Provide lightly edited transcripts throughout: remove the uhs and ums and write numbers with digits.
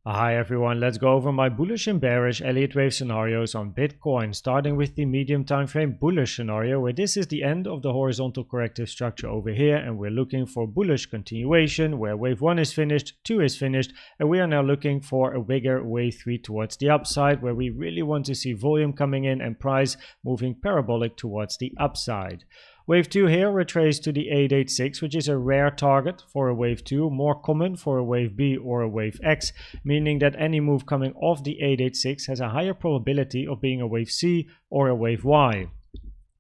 Hi everyone, let's go over my bullish and bearish Elliott Wave scenarios on Bitcoin, starting with the medium time frame bullish scenario, where this is the end of the horizontal corrective structure over here, and we're looking for bullish continuation, where wave 1 is finished, 2 is finished, and we are now looking for a bigger wave 3 towards the upside, where we really want to see volume coming in and price moving parabolic towards the upside. Wave 2 here retraced to the 886, which is a rare target for a wave 2, more common for a wave B or a wave X, meaning that any move coming off the 886 has a higher probability of being a wave C or a wave Y.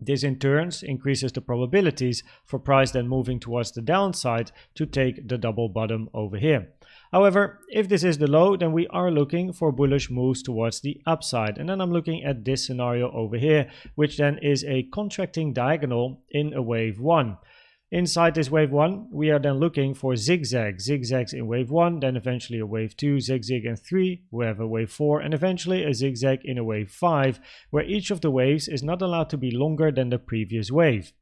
This in turn increases the probabilities for price then moving towards the downside to take the double bottom over here. However, if this is the low, then we are looking for bullish moves towards the upside. And then I'm looking at this scenario over here, which then is a contracting diagonal in a wave 1. Inside this wave 1, we are then looking for zigzags in wave 1, then eventually a wave 2, zigzag in 3, we have a wave 4, and eventually a zigzag in a wave 5, where each of the waves is not allowed to be longer than the previous wave.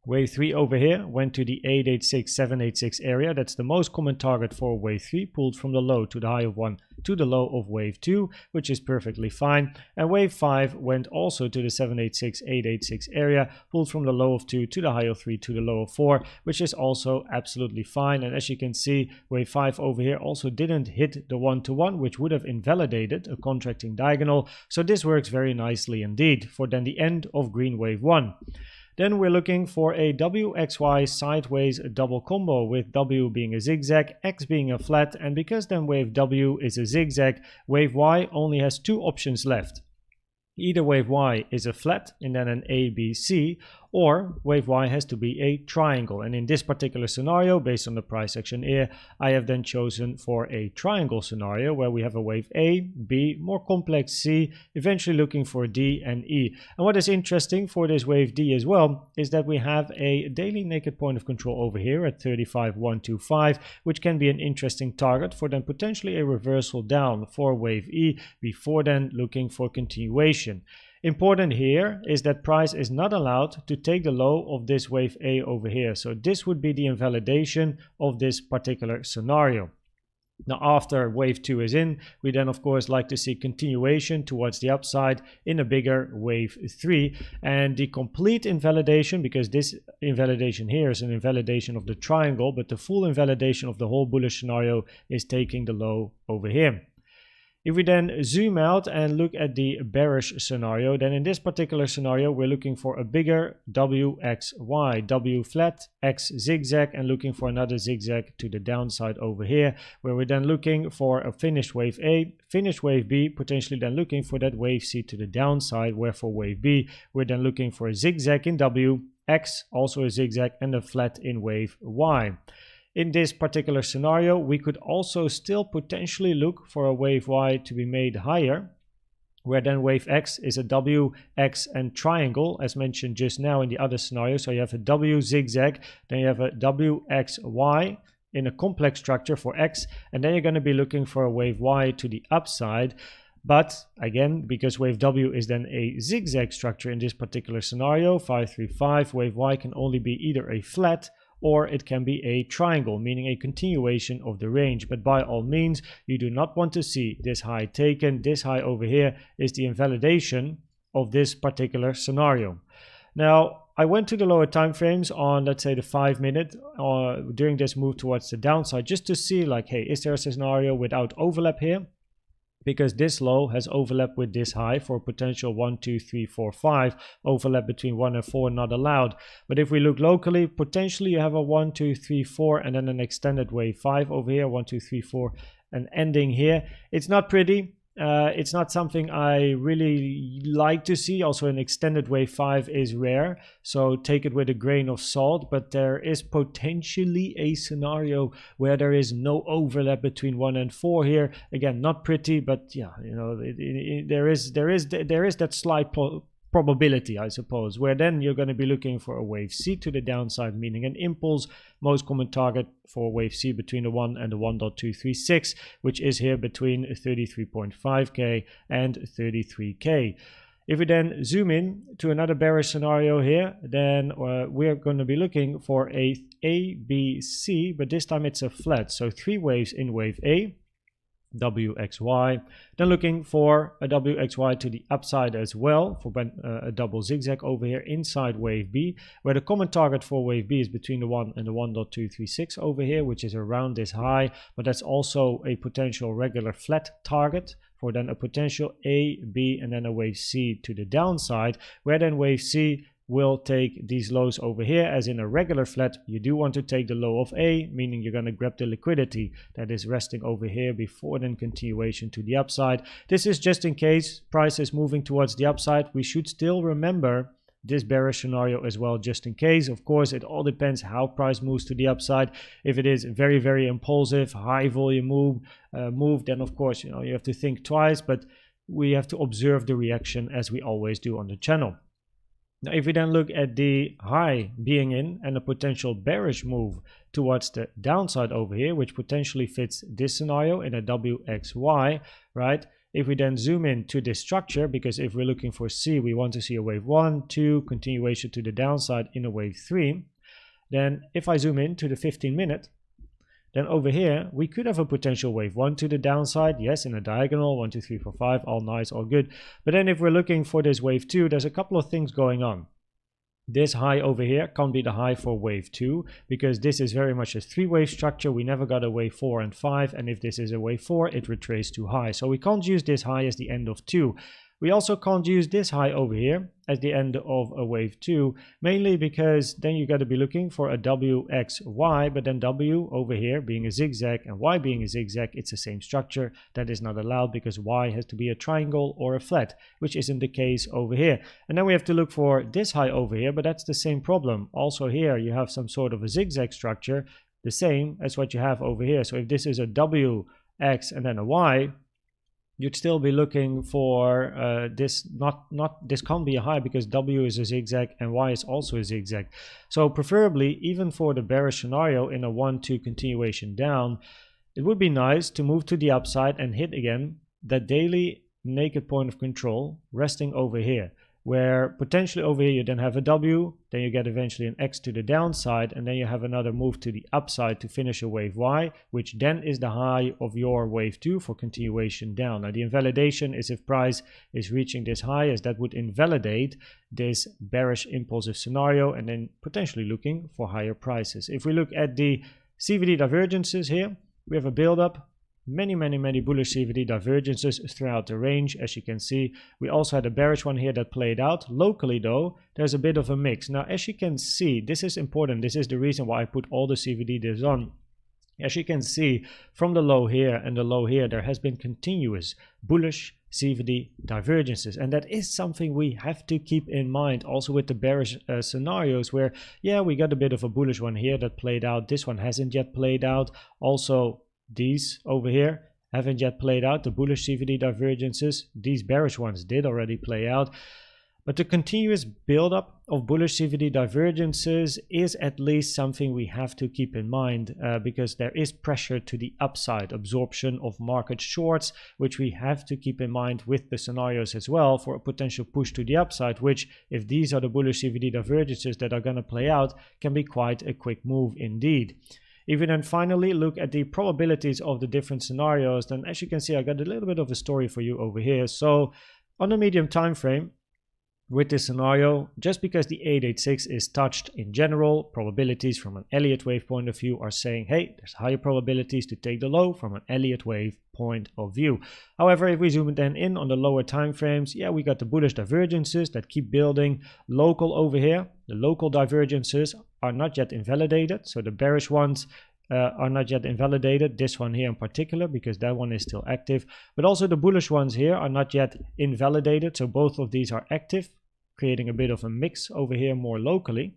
Wave 3 over here went to the 886, 786 area. That's the most common target for wave 3, pulled from the low to the high of 1 to the low of wave 2, which is perfectly fine. And wave 5 went also to the 786, 886 area, pulled from the low of 2 to the high of 3 to the low of 4, which is also absolutely fine. And as you can see, wave 5 over here also didn't hit the 1-to-1, which would have invalidated a contracting diagonal. So this works very nicely indeed for then the end of green wave 1. Then we're looking for a WXY sideways double combo, with W being a zigzag, X being a flat, and because then wave W is a zigzag, wave Y only has two options left. Either wave Y is a flat and then an ABC, or wave Y has to be a triangle. And in this particular scenario, based on the price action here, I have then chosen for a triangle scenario where we have a wave A, B, more complex C, eventually looking for D and E. And what is interesting for this wave D as well is that we have a daily naked point of control over here at 35,125, which can be an interesting target for then potentially a reversal down for wave E before then looking for continuation. Important here is that price is not allowed to take the low of this wave A over here. So this would be the invalidation of this particular scenario. Now after wave 2 is in, we then of course like to see continuation towards the upside in a bigger wave 3. And the complete invalidation, because this invalidation here is an invalidation of the triangle, but the full invalidation of the whole bullish scenario is taking the low over here. If we then zoom out and look at the bearish scenario, then in this particular scenario, we're looking for a bigger WXY, W flat, X zigzag, and looking for another zigzag to the downside over here, where we're then looking for a finished wave A, finished wave B, potentially then looking for that wave C to the downside, where for wave B, we're then looking for a zigzag in W, X, also a zigzag, and a flat in wave Y. In this particular scenario, we could also still potentially look for a wave Y to be made higher, where then wave X is a W, X, and triangle, as mentioned just now in the other scenario. So you have a W zigzag, then you have a WXY in a complex structure for X, and then you're going to be looking for a wave Y to the upside. But again, because wave W is then a zigzag structure in this particular scenario, 535, wave Y can only be either a flat or it can be a triangle, meaning a continuation of the range. But by all means, you do not want to see this high taken. This high over here is the invalidation of this particular scenario. Now, I went to the lower time frames on, let's say, the 5 minute during this move towards the downside, just to see like, hey, is there a scenario without overlap here? Because this low has overlap with this high for potential 1, 2, 3, 4, 5. Overlap between 1 and 4 not allowed. But if we look locally, potentially you have a 1, 2, 3, 4 and then an extended wave 5 over here, 1, 2, 3, 4, and ending here. It's not pretty. It's not something I really like to see. Also, an extended wave 5 is rare, so take it with a grain of salt. But there is potentially a scenario where there is no overlap between 1 and 4 here. Again, not pretty, but yeah, you know, there is that slight probability, I suppose, where then you're going to be looking for a wave C to the downside, meaning an impulse. Most common target for wave C between the 1 and the 1.236, which is here between 33.5k and 33k. If we then zoom in to another bearish scenario here, then we're going to be looking for a B, C, but this time it's a flat. So 3 waves in wave A, WXY, then looking for a WXY to the upside as well for a double zigzag over here inside wave B, where the common target for wave B is between the 1 and the 1.236 over here, which is around this high, but that's also a potential regular flat target for then a potential A, B, and then a wave C to the downside, where then wave C will take these lows over here. As in a regular flat, you do want to take the low of A, meaning you're going to grab the liquidity that is resting over here before then continuation to the upside. This is just in case price is moving towards the upside. We should still remember this bearish scenario as well, just in case. Of course, it all depends how price moves to the upside. If it is very, very impulsive, high volume move, then of course, you have to think twice, but we have to observe the reaction as we always do on the channel. Now, if we then look at the high being in and a potential bearish move towards the downside over here, which potentially fits this scenario in a WXY, right? If we then zoom in to this structure, because if we're looking for C, we want to see a wave 1, 2, continuation to the downside in a wave 3. Then if I zoom in to the 15-minute, then over here, we could have a potential wave 1 to the downside. Yes, in a diagonal, 1, 2, 3, 4, 5, all nice, all good. But then if we're looking for this wave 2, there's a couple of things going on. This high over here can't be the high for wave 2, because this is very much a 3-wave structure. We never got a wave 4 and 5, and if this is a wave 4, it retraced too high. So we can't use this high as the end of 2. We also can't use this high over here as the end of a wave 2, mainly because then you got to be looking for a WXY, but then W over here being a zigzag and Y being a zigzag, it's the same structure. That is not allowed because Y has to be a triangle or a flat, which isn't the case over here. And then we have to look for this high over here, but that's the same problem. Also here you have some sort of a zigzag structure, the same as what you have over here. So if this is a WX and then a Y, you'd still be looking for this, this can't be a high because W is a zigzag and Y is also a zigzag. So preferably, even for the bearish scenario in a 1-2 continuation down, it would be nice to move to the upside and hit again that daily naked point of control resting over here, where potentially over here you then have a W, then you get eventually an X to the downside, and then you have another move to the upside to finish a wave Y, which then is the high of your wave 2 for continuation down. Now the invalidation is if price is reaching this high, as that would invalidate this bearish impulsive scenario and then potentially looking for higher prices. If we look at the CVD divergences here, we have a build-up. Many bullish CVD divergences throughout the range. As you can see, we also had a bearish one here that played out. Locally though, there's a bit of a mix. Now, as you can see, this is important. This is the reason why I put all the CVD divs on. As you can see, from the low here and the low here, there has been continuous bullish CVD divergences, and that is something we have to keep in mind also with the bearish scenarios where, yeah, we got a bit of a bullish one here that played out. This one hasn't yet played out. Also, these over here haven't yet played out, the bullish CVD divergences. These bearish ones did already play out. But the continuous buildup of bullish CVD divergences is at least something we have to keep in mind because there is pressure to the upside, absorption of market shorts, which we have to keep in mind with the scenarios as well for a potential push to the upside, which if these are the bullish CVD divergences that are going to play out, can be quite a quick move indeed. If we then finally look at the probabilities of the different scenarios, then as you can see, I got a little bit of a story for you over here. So on a medium time frame with this scenario, just because the 886 is touched in general, probabilities from an Elliott Wave point of view are saying, hey, there's higher probabilities to take the low from an Elliott Wave point of view. However, if we zoom then in on the lower time frames, yeah, we got the bullish divergences that keep building local over here. The local divergences are not yet invalidated, so the bearish ones are not yet invalidated, this one here in particular, because that one is still active, but also the bullish ones here are not yet invalidated, so both of these are active, creating a bit of a mix over here more locally.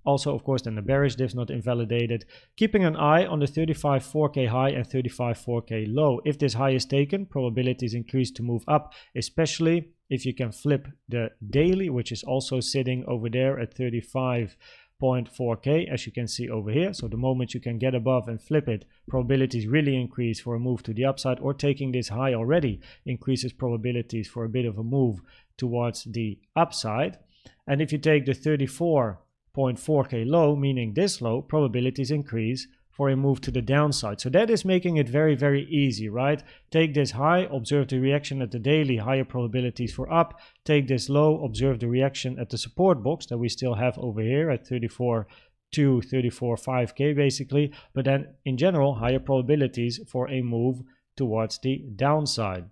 Also, of course, then the bearish divs not invalidated. Keeping an eye on the 35 4K high and 35 4K low. If this high is taken, probabilities increase to move up, especially if you can flip the daily, which is also sitting over there at 35.4K, as you can see over here. So the moment you can get above and flip it, probabilities really increase for a move to the upside, or taking this high already increases probabilities for a bit of a move towards the upside. And if you take the 34.4K low, meaning this low, probabilities increase for a move to the downside. So that is making it very, very easy, right? Take this high, observe the reaction at the daily, higher probabilities for up. Take this low, observe the reaction at the support box that we still have over here at 34 to 34.5k basically, but then in general higher probabilities for a move towards the downside.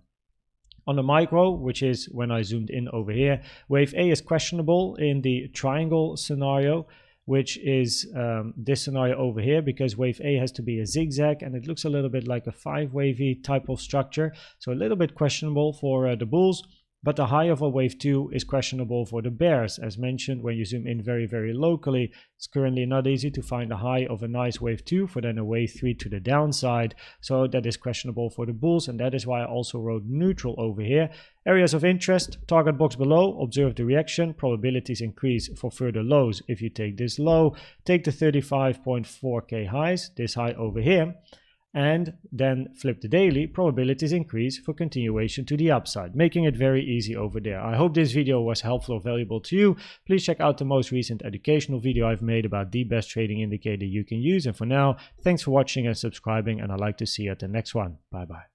On the micro, which is when I zoomed in over here, wave A is questionable in the triangle scenario, which is this scenario over here, because wave A has to be a zigzag and it looks a little bit like a 5-wavy type of structure, so a little bit questionable for the bulls. But the high of a wave 2 is questionable for the bears. As mentioned, when you zoom in very, very locally, it's currently not easy to find a high of a nice wave 2 for then a wave 3 to the downside. So that is questionable for the bulls, and that is why I also wrote neutral over here. Areas of interest, target box below, observe the reaction. Probabilities increase for further lows if you take this low. Take the 35.4k highs, this high over here, and then flip the daily. Probabilities increase for continuation to the upside, making it very easy over there. I hope this video was helpful or valuable to you. Please check out the most recent educational video I've made about the best trading indicator you can use. And for now, thanks for watching and subscribing, and I'd like to see you at the next one. Bye bye.